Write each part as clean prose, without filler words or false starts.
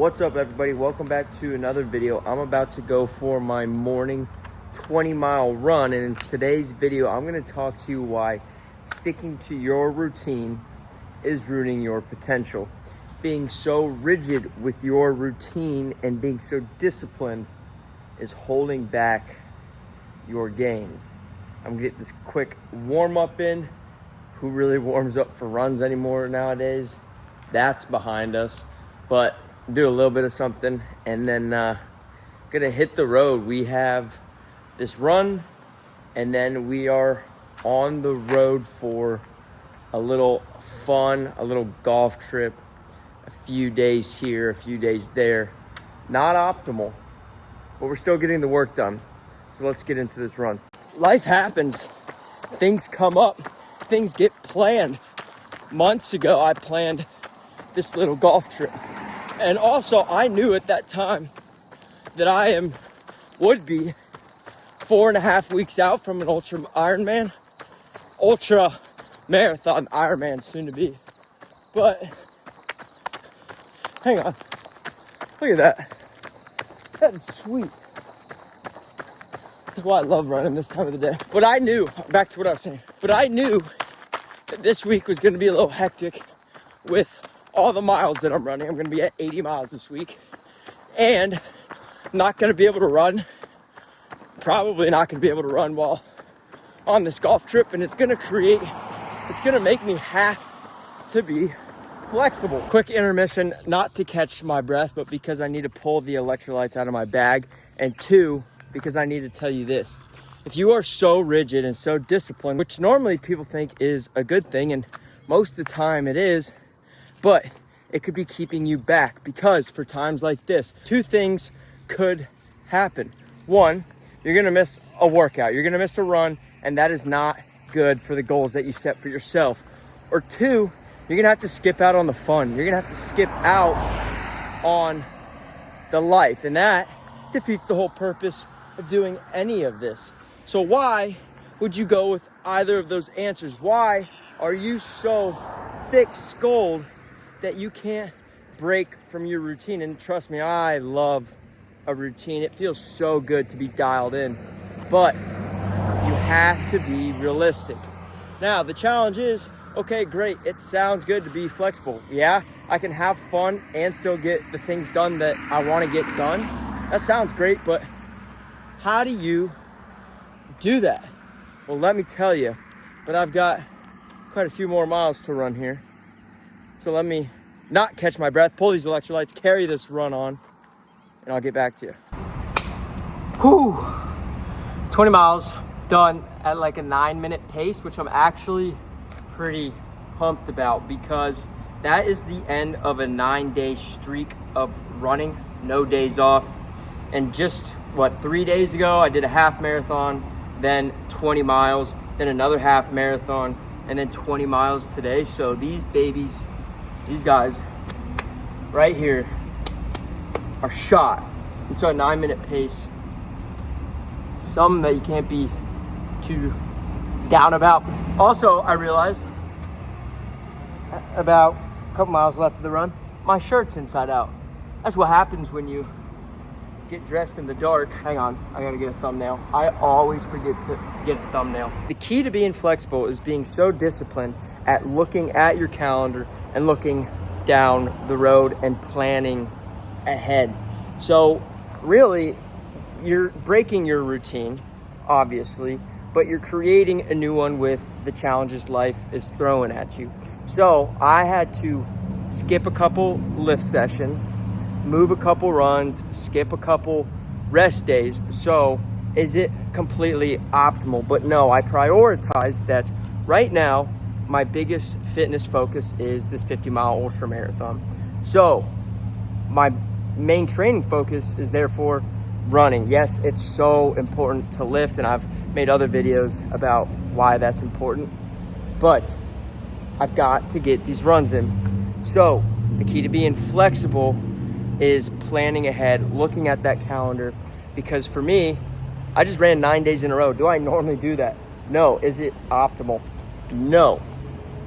What's up, everybody? Welcome back to another video. I'm about to go for my morning 20-mile run, and in today's video I'm going to talk to you why sticking to your routine is ruining your potential. Being so rigid with your routine and being so disciplined is holding back your gains. I'm gonna get this quick warm-up in. Who really warms up for runs anymore nowadays? That's behind us, but do a little bit of something and then gonna hit the road. We have this run and then we are on the road for a little fun, a little golf trip, a few days here, a few days there. Not optimal, but we're still getting the work done. So let's get into this run. Life happens, things come up, things get planned. Months ago I planned this little golf trip. And also, I knew at that time that I would be 4.5 weeks out from an ultra marathon Ironman soon to be. But hang on, look at that. That is sweet. That's why I love running this time of the day. But I knew, back to what I was saying, but I knew that this week was going to be a little hectic with all the miles that I'm running. I'm going to be at 80 miles this week and not going to be able to run, probably not going to be able to run while on this golf trip. And it's going to make me have to be flexible. Quick intermission, not to catch my breath, but because I need to pull the electrolytes out of my bag. And two, because I need to tell you this. If you are so rigid and so disciplined, which normally people think is a good thing, and most of the time it is, but it could be keeping you back, because for times like this, two things could happen. One, you're gonna miss a workout, you're gonna miss a run, and that is not good for the goals that you set for yourself. Or two, you're gonna have to skip out on the fun. You're gonna have to skip out on the life, and that defeats the whole purpose of doing any of this. So why would you go with either of those answers? Why are you so thick-skulled that you can't break from your routine? And trust me, I love a routine. It feels so good to be dialed in, but you have to be realistic. Now, the challenge is, okay, great. It sounds good to be flexible. Yeah, I can have fun and still get the things done that I want to get done. That sounds great, but how do you do that? Well, let me tell you, but I've got quite a few more miles to run here. So let me not catch my breath, pull these electrolytes, carry this run on, and I'll get back to you. Whew, 20 miles done at like a 9-minute pace, which I'm actually pretty pumped about, because that is the end of a 9-day streak of running, no days off. And just 3 days ago, I did a half marathon, then 20 miles, then another half marathon, and then 20 miles today. So these babies, these guys right here are shot. It's a 9-minute pace. Something that you can't be too down about. Also, I realized about a couple miles left of the run, my shirt's inside out. That's what happens when you get dressed in the dark. Hang on, I gotta get a thumbnail. I always forget to get a thumbnail. The key to being flexible is being so disciplined at looking at your calendar and looking down the road and planning ahead. So really, you're breaking your routine, obviously, but you're creating a new one with the challenges life is throwing at you. So I had to skip a couple lift sessions, move a couple runs, skip a couple rest days. So is it completely optimal? But no, I prioritize that. Right now, my biggest fitness focus is this 50-mile ultra marathon. So my main training focus is therefore running. Yes, it's so important to lift, and I've made other videos about why that's important, but I've got to get these runs in. So the key to being flexible is planning ahead, looking at that calendar, because for me, I just ran 9 days in a row. Do I normally do that? No. Is it optimal? No.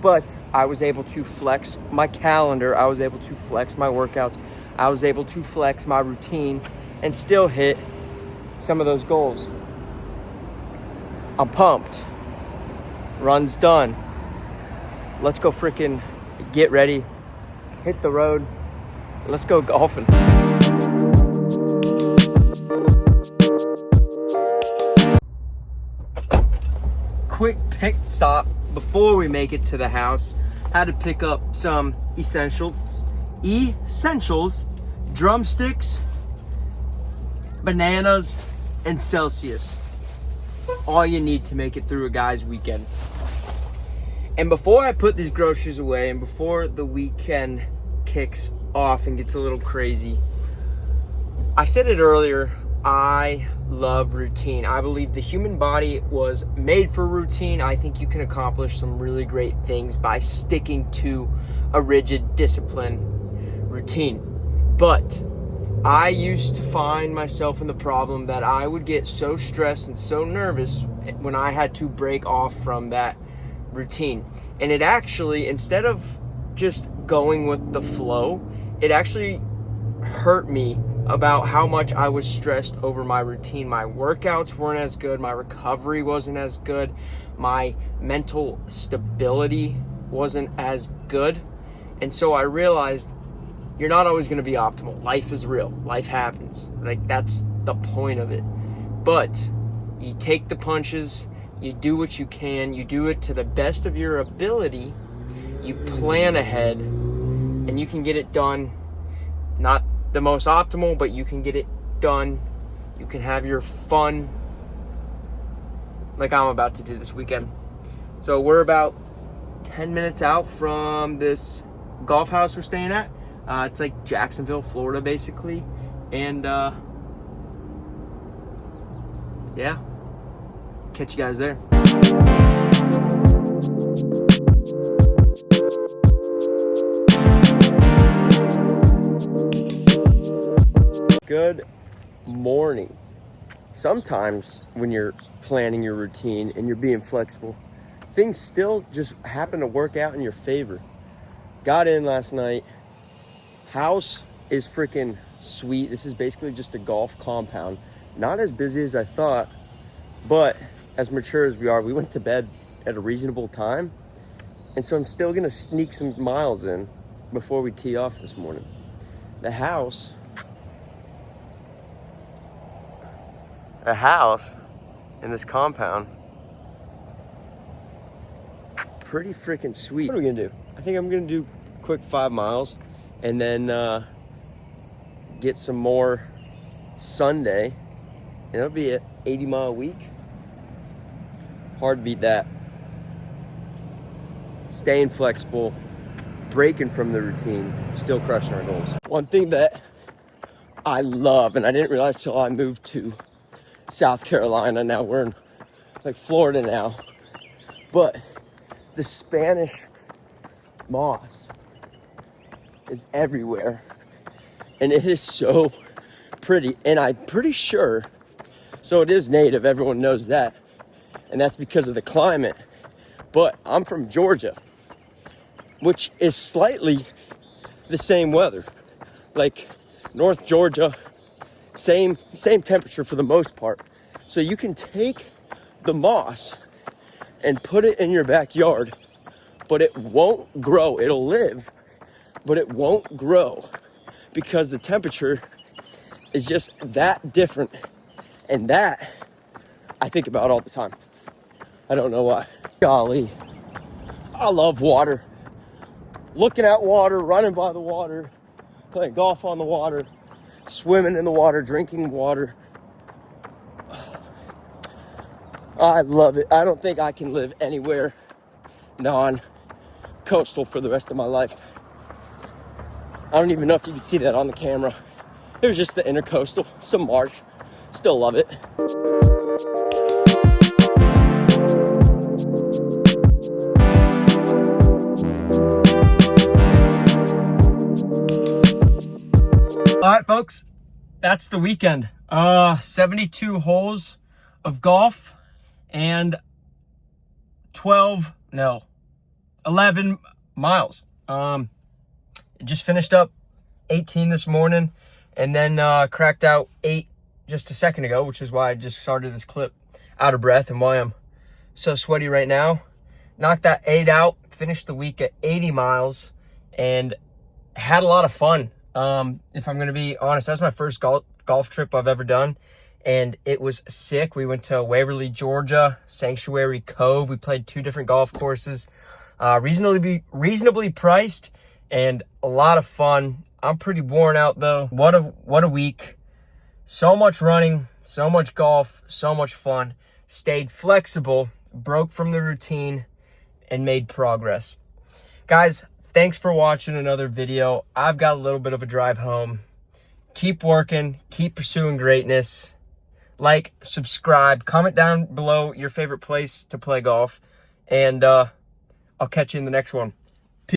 But I was able to flex my calendar. I was able to flex my workouts. I was able to flex my routine and still hit some of those goals. I'm pumped. Run's done. Let's go freaking get ready, hit the road. Let's go golfing. Quick pit stop before we make it to the house. Had to pick up some essentials, drumsticks, bananas, and Celsius. All you need to make it through a guy's weekend. And before I put these groceries away and before the weekend kicks off and gets a little crazy, I said it earlier, I love routine. I believe the human body was made for routine. I think you can accomplish some really great things by sticking to a rigid discipline routine. But I used to find myself in the problem that I would get so stressed and so nervous when I had to break off from that routine. And it actually, instead of just going with the flow, it actually hurt me about how much I was stressed over my routine. My workouts weren't as good, my recovery wasn't as good, my mental stability wasn't as good. And so I realized you're not always going to be optimal. Life is real. Life happens. Like, that's the point of it. But you take the punches, you do what you can, you do it to the best of your ability, you plan ahead, and you can get it done. Not the most optimal, but you can get it done. You can have your fun like I'm about to do this weekend. So we're about 10 minutes out from this golf house we're staying at. It's like Jacksonville, Florida, basically. And yeah, catch you guys there. Good morning. Sometimes when you're planning your routine and you're being flexible, things still just happen to work out in your favor. Got in last night. House is freaking sweet. This is basically just a golf compound. Not as busy as I thought, but as mature as we are, we went to bed at a reasonable time. And so I'm still gonna sneak some miles in before we tee off this morning. The house in this compound, pretty freaking sweet. What are we gonna do? I think I'm gonna do a quick 5 miles and then get some more Sunday, and it'll be an 80-mile week. Hard to beat that. Staying flexible, breaking from the routine, still crushing our goals. One thing that I love, and I didn't realize till I moved to South Carolina, now we're in like Florida now, but the Spanish moss is everywhere, and it is so pretty. And I'm pretty sure, so it is native, everyone knows that, and that's because of the climate. But I'm from Georgia, which is slightly the same weather, like North Georgia, same temperature for the most part. So you can take the moss and put it in your backyard, but it won't grow. It'll live, but it won't grow because the temperature is just that different. And that I think about all the time. I don't know why. Golly, I love water. Looking at water, running by the water, playing golf on the water, swimming in the water, drinking water. I love it. I don't think I can live anywhere non-coastal for the rest of my life. I don't even know if you can see that on the camera. It was just the intercoastal, some marsh. Still love it. All right, folks, that's the weekend. 72 holes of golf and 11 miles. Just finished up 18 this morning, and then cracked out 8 just a second ago, which is why I just started this clip out of breath and why I'm so sweaty right now. Knocked that 8 out, finished the week at 80 miles, and had a lot of fun. If I'm going to be honest, that's my first golf trip I've ever done, and it was sick. We went to Waverly, Georgia, Sanctuary Cove. We played 2 different golf courses, reasonably priced, and a lot of fun. I'm pretty worn out though. What a week. So much running, so much golf, so much fun. Stayed flexible, broke from the routine, and made progress. Guys, thanks for watching another video. I've got a little bit of a drive home. Keep working, keep pursuing greatness. Like, subscribe, comment down below your favorite place to play golf, and I'll catch you in the next one.